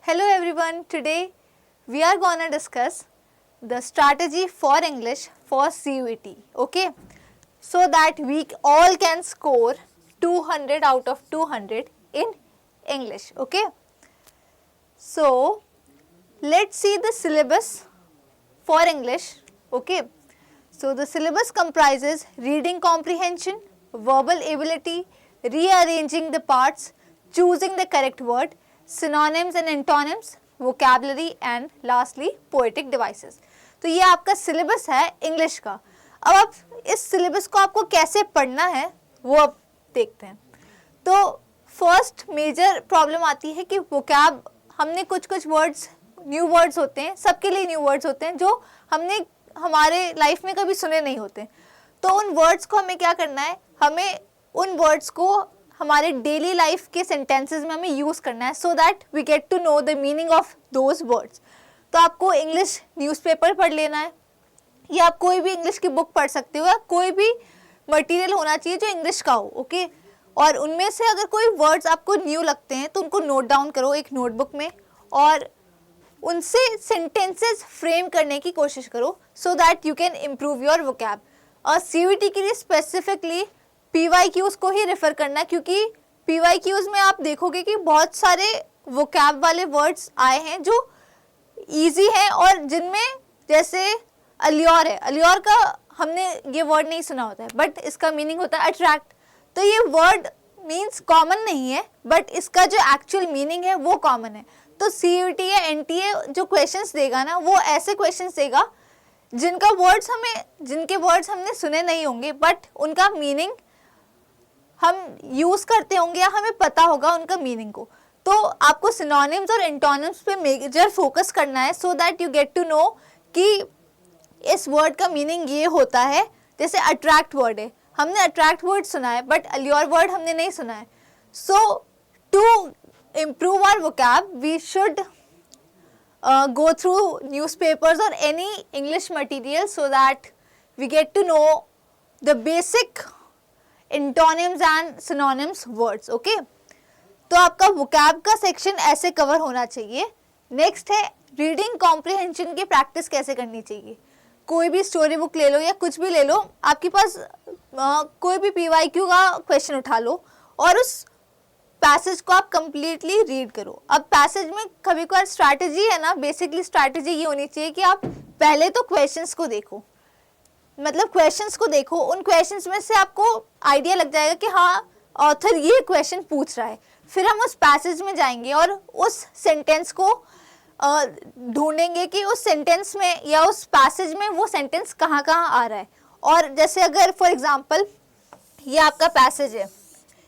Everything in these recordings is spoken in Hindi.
Hello everyone, today we are gonna discuss the strategy for English for CUET, okay? So that we all can score 200 out of 200 in English, okay? So let's see the syllabus for English, okay? So the syllabus comprises reading comprehension, verbal ability, rearranging the parts, choosing the correct word, synonyms and antonyms, vocabulary and lastly poetic devices. तो ये आपका सिलेबस है इंग्लिश का. अब आप इस सिलेबस को आपको कैसे पढ़ना है वो अब देखते हैं. तो फर्स्ट मेजर प्रॉब्लम आती है कि वोकैब हमने कुछ वर्ड्स न्यू वर्ड्स होते हैं, सबके लिए न्यू वर्ड्स होते हैं जो हमने हमारे लाइफ में कभी सुने नहीं होते. तो उन वर्ड्स को हमें क्या करना है, हमें उन वर्ड्स को हमारे डेली लाइफ के सेंटेंसेस में हमें यूज़ करना है so that we get to know the meaning of those words. तो आपको इंग्लिश न्यूज़पेपर पढ़ लेना है या आप कोई भी इंग्लिश की बुक पढ़ सकते हो या कोई भी मटेरियल होना चाहिए जो इंग्लिश का हो, ओके. और उनमें से अगर कोई वर्ड्स आपको न्यू लगते हैं तो उनको नोट डाउन करो एक नोटबुक में और उनसे सेंटेंसेस फ्रेम करने की कोशिश करो सो that you can improve your vocab. और CUET के लिए स्पेसिफिकली PYQs को ही रेफर करना, क्योंकि PYQs में आप देखोगे कि बहुत सारे वोकैब वाले वर्ड्स आए हैं जो इजी हैं और जिनमें जैसे अल्योर है, अल्योर का हमने ये वर्ड नहीं सुना होता है बट इसका मीनिंग होता है अट्रैक्ट. तो ये वर्ड मीन्स कॉमन नहीं है बट इसका जो एक्चुअल मीनिंग है वो कॉमन है. तो CUET या NTA जो क्वेश्चंस देगा ना वो ऐसे क्वेश्चंस देगा जिनके वर्ड्स हमने सुने नहीं होंगे बट उनका मीनिंग हम यूज़ करते होंगे या हमें पता होगा उनका मीनिंग को. तो आपको सिनोनिम्स और एंटोनिम्स पे मेजर फोकस करना है so that you get to know कि इस वर्ड का मीनिंग ये होता है. जैसे अट्रैक्ट वर्ड है, हमने अट्रैक्ट वर्ड सुना है बट अल्योर वर्ड हमने नहीं सुना है. सो to improve our vocab we should go through newspapers or any English material so that we get to know the basic antonyms and synonyms words, okay. तो आपका vocab का सेक्शन ऐसे कवर होना चाहिए. नेक्स्ट है रीडिंग कॉम्प्रिहेंशन की प्रैक्टिस कैसे करनी चाहिए. कोई भी स्टोरी बुक ले लो या कुछ भी ले लो, आपके पास कोई भी PYQ का क्वेश्चन उठा लो और उस पैसेज को आप कंप्लीटली रीड करो. अब पैसेज में कभी कभार स्ट्रैटेजी है ना, बेसिकली स्ट्रैटेजी ये होनी चाहिए कि आप पहले तो क्वेश्चंस को देखो, मतलब क्वेश्चंस को देखो, उन क्वेश्चंस में से आपको आइडिया लग जाएगा कि हाँ ऑथर ये क्वेश्चन पूछ रहा है. फिर हम उस पैसेज में जाएंगे और उस सेंटेंस को ढूंढेंगे कि उस सेंटेंस में या उस पैसेज में वो सेंटेंस कहाँ कहाँ आ रहा है. और जैसे अगर फॉर एग्जाम्पल ये आपका पैसेज है,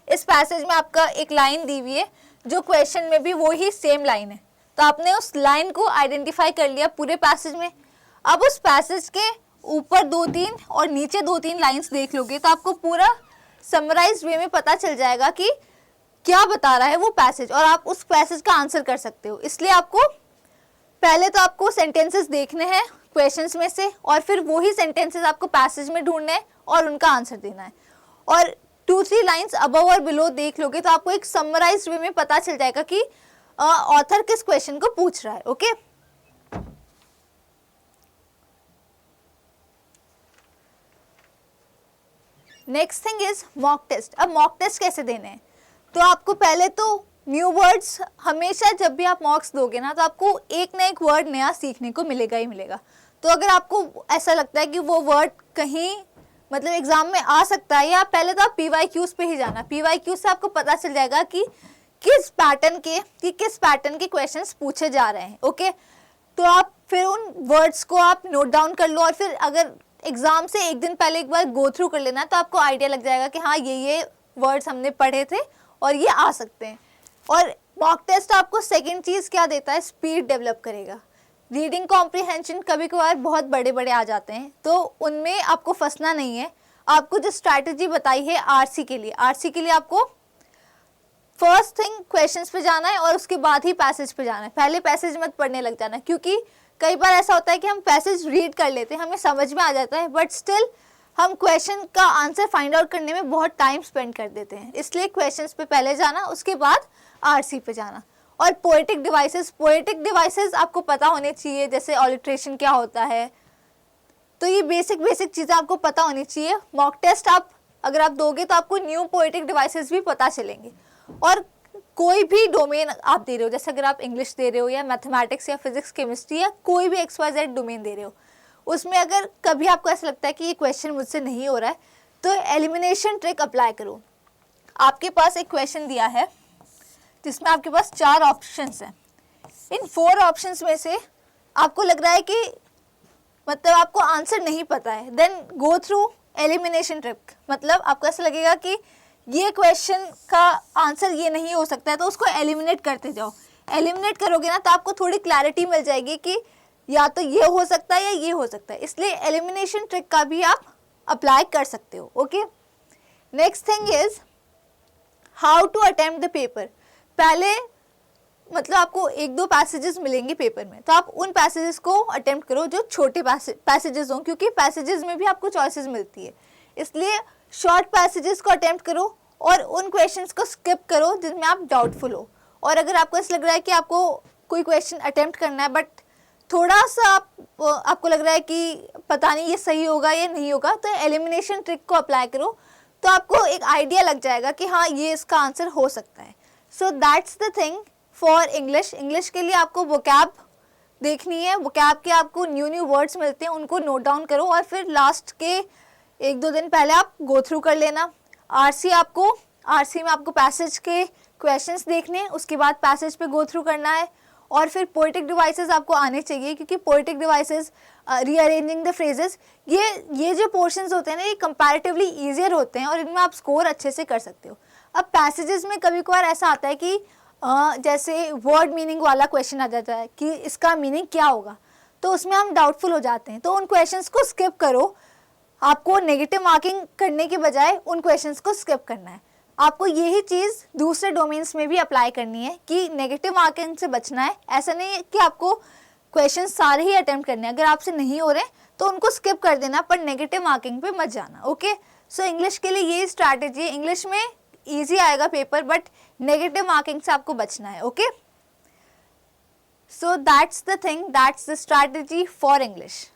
इस पैसेज में आपका एक लाइन दी हुई है जो क्वेश्चन में भी वो ही सेम लाइन है, तो आपने उस लाइन को आइडेंटिफाई कर लिया पूरे पैसेज में. अब उस पैसेज के ऊपर 2-3 और नीचे 2-3 लाइंस देख लोगे तो आपको पूरा समराइज्ड वे में पता चल जाएगा कि क्या बता रहा है वो पैसेज और आप उस पैसेज का आंसर कर सकते हो. इसलिए आपको पहले तो आपको सेंटेंसेस देखने हैं क्वेश्चंस में से और फिर वही सेंटेंसेस आपको पैसेज में ढूंढने हैं और उनका आंसर देना है. और 2-3 लाइंस अबव और बिलो देख लोगे तो आपको एक समराइज्ड वे में पता चल जाएगा कि ऑथर किस क्वेश्चन को पूछ रहा है, okay. Next thing is mock test. अब मॉक टेस्ट कैसे देने हैं, तो आपको पहले तो न्यू वर्ड्स, हमेशा जब भी आप मॉक्स दोगे ना तो आपको एक ना एक वर्ड नया सीखने को मिलेगा ही मिलेगा. तो अगर आपको ऐसा लगता है कि वो वर्ड कहीं मतलब एग्जाम में आ सकता है, या पहले तो आप PYQs पे ही जाना. PYQ से आपको पता चल जाएगा कि किस पैटर्न के क्वेश्चंस पूछे जा रहे हैं, ओके. तो आप फिर उन वर्ड्स को आप नोट डाउन कर लो और फिर अगर एग्जाम से एक दिन पहले एक बार गो थ्रू कर लेना तो आपको आइडिया लग जाएगा कि हाँ ये वर्ड्स हमने पढ़े थे और ये आ सकते हैं. और मॉक टेस्ट आपको सेकेंड चीज़ क्या देता है, स्पीड डेवलप करेगा. रीडिंग कॉम्प्रिहेंशन कभी कभार बहुत बड़े आ जाते हैं तो उनमें आपको फंसना नहीं है. आपको जो स्ट्रैटेजी बताई है RC के लिए आपको फर्स्ट थिंग क्वेश्चंस पे जाना है और उसके बाद ही पैसेज पे जाना है. पहले पैसेज मत पढ़ने लग जाना, क्योंकि कई बार ऐसा होता है कि हम पैसेज रीड कर लेते हैं, हमें समझ में आ जाता है बट स्टिल हम क्वेश्चन का आंसर फाइंड आउट करने में बहुत टाइम स्पेंड कर देते हैं. इसलिए क्वेश्चंस पे पहले जाना, उसके बाद RC पे जाना. और पोएटिक डिवाइसेस आपको पता होने चाहिए, जैसे ऑलिट्रेशन क्या होता है, तो ये बेसिक चीज़ें आपको पता होनी चाहिए। मॉक टेस्ट आप अगर आप दोगे तो आपको न्यू पोएटिक डिवाइसेस भी पता चलेंगे। और कोई भी डोमेन आप दे रहे हो, जैसे अगर आप इंग्लिश दे रहे हो या मैथमेटिक्स या फिजिक्स केमिस्ट्री या कोई भी XYZ डोमेन दे रहे हो, उसमें अगर कभी आपको ऐसा लगता है कि ये क्वेश्चन मुझसे नहीं हो रहा है, तो एलिमिनेशन ट्रिक अप्लाई करो। आपके पास एक क्वेश्चन दिया है जिसमें आपके पास 4 ऑप्शंस हैं। इन 4 ऑप्शंस में से आपको लग रहा है कि मतलब आपको आंसर नहीं पता है, then go through elimination trick. मतलब आपको ऐसा लगेगा कि ये क्वेश्चन का आंसर ये नहीं हो सकता है, तो उसको एलिमिनेट करते जाओ। एलिमिनेट करोगे ना तो आपको थोड़ी क्लैरिटी मिल जाएगी कि या तो ये हो सकता है या ये हो सकता है, इसलिए एलिमिनेशन ट्रिक का भी आप अप्लाई कर सकते हो। Okay, next thing is how to attempt the paper. पहले मतलब आपको 1-2 पैसेजेस मिलेंगे पेपर में, तो आप उन पैसेजेस को अटेम्प्ट करो जो छोटे पैसेजेस हों, क्योंकि पैसेजेस में भी आपको चॉइसेस मिलती है, इसलिए शॉर्ट पैसेजेस को अटेम्प्ट करो और उन क्वेश्चंस को स्किप करो जिनमें आप डाउटफुल हो। और अगर आपको ऐसा लग रहा है कि आपको कोई क्वेश्चन अटेम्प्ट करना है बट थोड़ा सा आपको लग रहा है कि पता नहीं ये सही होगा या नहीं होगा, तो एलिमिनेशन ट्रिक को अप्लाई करो, तो आपको एक आइडिया लग जाएगा कि हाँ ये इसका आंसर हो सकता है। So that's the thing for English. English के लिए आपको वोकैब देखनी है, वोकैब के आपको न्यू वर्ड्स मिलते हैं, उनको नोट डाउन करो और फिर लास्ट के 1-2 दिन पहले आप गो थ्रू कर लेना। आरसी में आपको पैसेज के क्वेश्चंस देखने हैं, उसके बाद पैसेज पे गो थ्रू करना है। और फिर पोएटिक डिवाइसेस आपको आने चाहिए, क्योंकि poetic devices, rearranging the phrases, ये जो पोर्शंस होते हैं ना, ये कंपैरेटिवली ईजियर होते हैं और इनमें आप स्कोर अच्छे से कर सकते हो। अब पैसेजेस में कभी कभार ऐसा आता है कि जैसे वर्ड मीनिंग वाला क्वेश्चन आ जाता है कि इसका मीनिंग क्या होगा, तो उसमें हम डाउटफुल हो जाते हैं, तो उन क्वेश्चंस को स्किप करो। आपको नेगेटिव मार्किंग करने के बजाय उन क्वेश्चंस को स्किप करना है। आपको यही चीज़ दूसरे डोमेन्स में भी अप्लाई करनी है कि नेगेटिव मार्किंग से बचना है। ऐसा नहीं है कि आपको क्वेश्चन सारे ही अटेम्प्ट करने हैं, अगर आपसे नहीं हो रहे तो उनको स्किप कर देना, पर नेगेटिव मार्किंग पे मत जाना। ओके, सो इंग्लिश के लिए यही स्ट्रैटेजी है। इंग्लिश में ईजी आएगा पेपर, बट नेगेटिव मार्किंग से आपको बचना है। Okay, so that's the thing, that's the strategy for English.